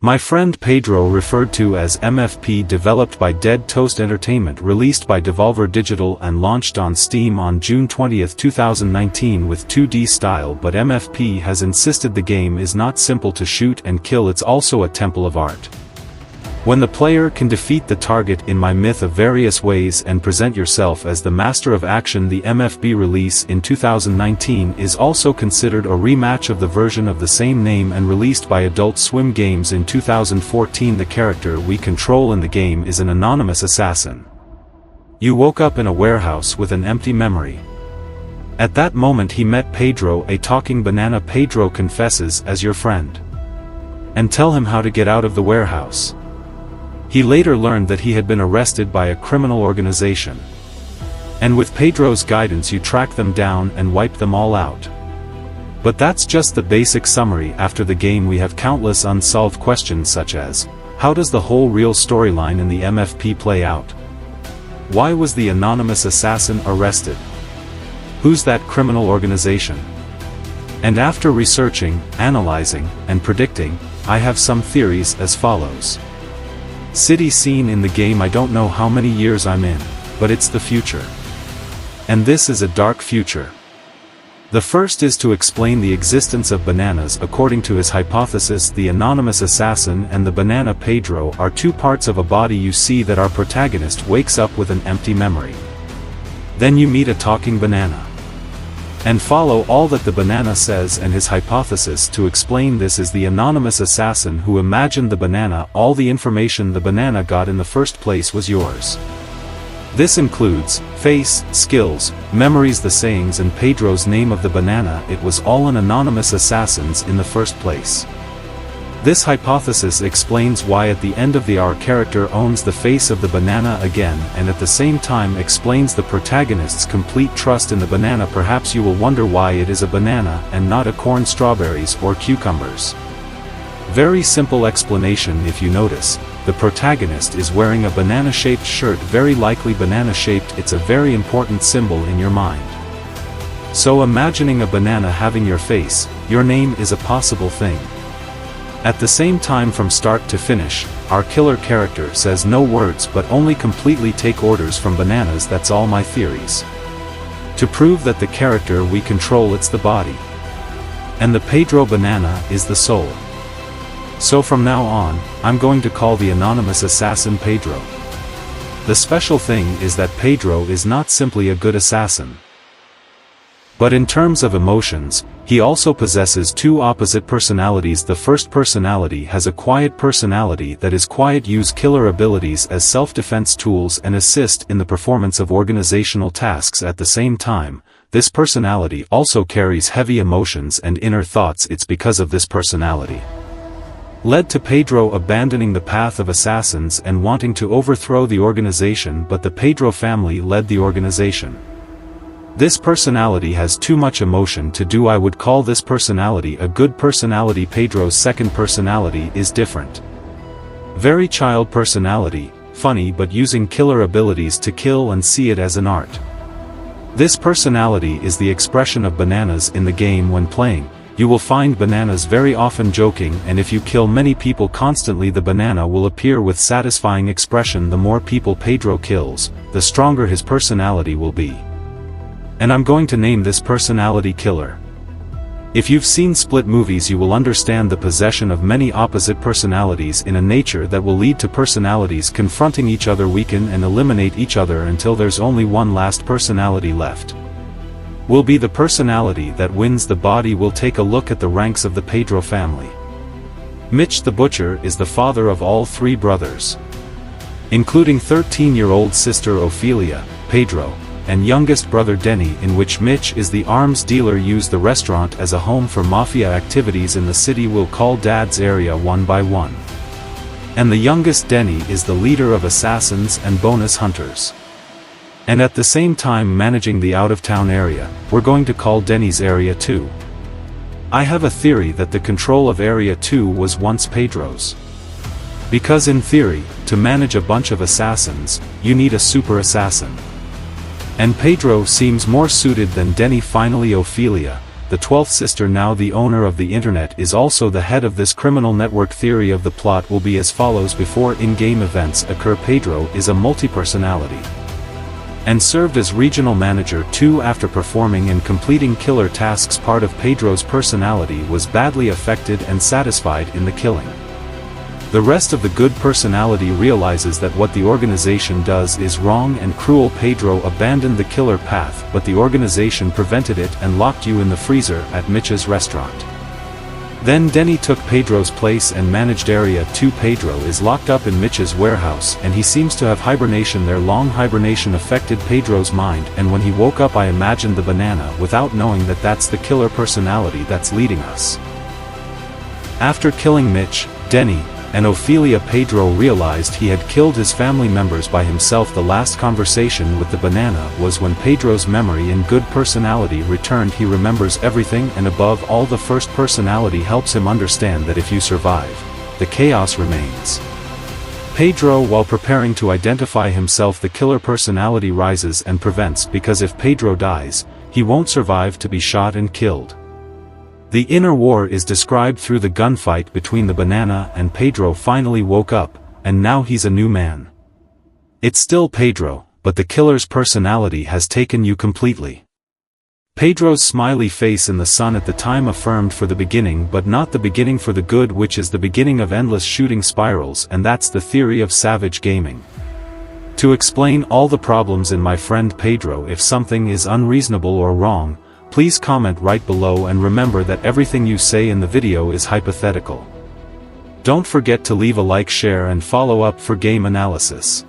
My Friend Pedro, referred to as MFP, developed by Dead Toast Entertainment, released by Devolver Digital and launched on Steam on June 20, 2019 with 2D style, but MFP has insisted the game is not simple to shoot and kill, it's also a temple of art. When the player can defeat the target in my myth of various ways and present yourself as the master of action, the MFB release in 2019 is also considered a rematch of the version of the same name and released by Adult Swim Games in 2014. The character we control in the game is an anonymous assassin. You woke up in a warehouse with an empty memory. At that moment he met Pedro, a talking banana. Pedro confesses as your friend and tell him how to get out of the warehouse. He later learned that he had been arrested by a criminal organization. And with Pedro's guidance you track them down and wipe them all out. But that's just the basic summary. After the game we have countless unsolved questions such as, how does the whole real storyline in the MFP play out? Why was the anonymous assassin arrested? Who's that criminal organization? And after researching, analyzing, and predicting, I have some theories as follows. City scene in the game. I don't know how many years I'm in, but it's the future. And this is a dark future. The first is to explain the existence of bananas. According to his hypothesis, the anonymous assassin and the banana Pedro are two parts of a body. You see that our protagonist wakes up with an empty memory. Then you meet a talking banana. And follow all that the banana says, and his hypothesis to explain this is the anonymous assassin who imagined the banana. All the information the banana got in the first place was yours. This includes face, skills, memories, the sayings, and Pedro's name of the banana. It was all an anonymous assassin's in the first place. This hypothesis explains why at the end of our character owns the face of the banana again, and at the same time explains the protagonist's complete trust in the banana. Perhaps you will wonder why it is a banana and not a corn, strawberries, or cucumbers. Very simple explanation. If you notice, the protagonist is wearing a banana-shaped shirt, very likely banana-shaped. It's a very important symbol in your mind. So imagining a banana having your face, your name is a possible thing. At the same time, from start to finish, our killer character says no words but only completely take orders from bananas. That's all my theories. To prove that the character we control, it's the body. And the Pedro banana is the soul. So from now on, I'm going to call the anonymous assassin Pedro. The special thing is that Pedro is not simply a good assassin. But in terms of emotions, he also possesses two opposite personalities. The first personality has a quiet personality that is quiet, use killer abilities as self-defense tools and assist in the performance of organizational tasks. At the same time, this personality also carries heavy emotions and inner thoughts. It's because of this personality led to Pedro abandoning the path of assassins and wanting to overthrow the organization, but the Pedro family led the organization. This personality has too much emotion to do. I would call this personality a good personality. Pedro's second personality is different. Very child personality, funny but using killer abilities to kill and see it as an art. This personality is the expression of bananas in the game. When playing, you will find bananas very often joking, and if you kill many people constantly, the banana will appear with satisfying expression. The more people Pedro kills, the stronger his personality will be. And I'm going to name this personality Killer. If you've seen Split movies, you will understand the possession of many opposite personalities in a nature that will lead to personalities confronting each other, weaken and eliminate each other until there's only one last personality left. Will be the personality that wins the body. We'll take a look at the ranks of the Pedro family. Mitch the Butcher is the father of all three brothers, including 13-year-old sister Ophelia, Pedro, and youngest brother Denny, in which Mitch is the arms dealer. Use the restaurant as a home for mafia activities in the city. We'll call Dad's area one by one. And the youngest Denny is the leader of assassins and bonus hunters. And at the same time managing the out-of-town area, we're going to call Denny's Area 2. I have a theory that the control of Area 2 was once Pedro's. Because in theory, to manage a bunch of assassins, you need a super assassin. And Pedro seems more suited than Denny. Finally, Ophelia, the 12th sister, now the owner of the internet, is also the head of this criminal network. Theory of the plot will be as follows. Before in-game events occur, Pedro is a multi-personality and served as regional manager too. After performing and completing killer tasks, part of Pedro's personality was badly affected and satisfied in the killing. The rest of the good personality realizes that what the organization does is wrong and cruel. Pedro abandoned the killer path, but the organization prevented it and locked you in the freezer at Mitch's restaurant. Then Denny took Pedro's place and managed Area 2. Pedro is locked up in Mitch's warehouse and he seems to have hibernation there. Long hibernation affected Pedro's mind, and when he woke up I imagined the banana, without knowing that that's the killer personality that's leading us. After killing Mitch, Denny, and Ophelia, Pedro realized he had killed his family members by himself. The last conversation with the banana was when Pedro's memory and good personality returned. He remembers everything, and above all the first personality helps him understand that if you survive, the chaos remains. Pedro, while preparing to identify himself, the killer personality rises and prevents, because if Pedro dies, he won't survive to be shot and killed. The inner war is described through the gunfight between the banana and Pedro. Finally woke up, and now he's a new man. It's still Pedro, but the killer's personality has taken you completely. Pedro's smiley face in the sun at the time affirmed for the beginning, but not the beginning for the good, which is the beginning of endless shooting spirals, and that's the theory of savage gaming. To explain all the problems in my friend Pedro, if something is unreasonable or wrong, please comment right below, and remember that everything you say in the video is hypothetical. Don't forget to leave a like, share and follow up for game analysis.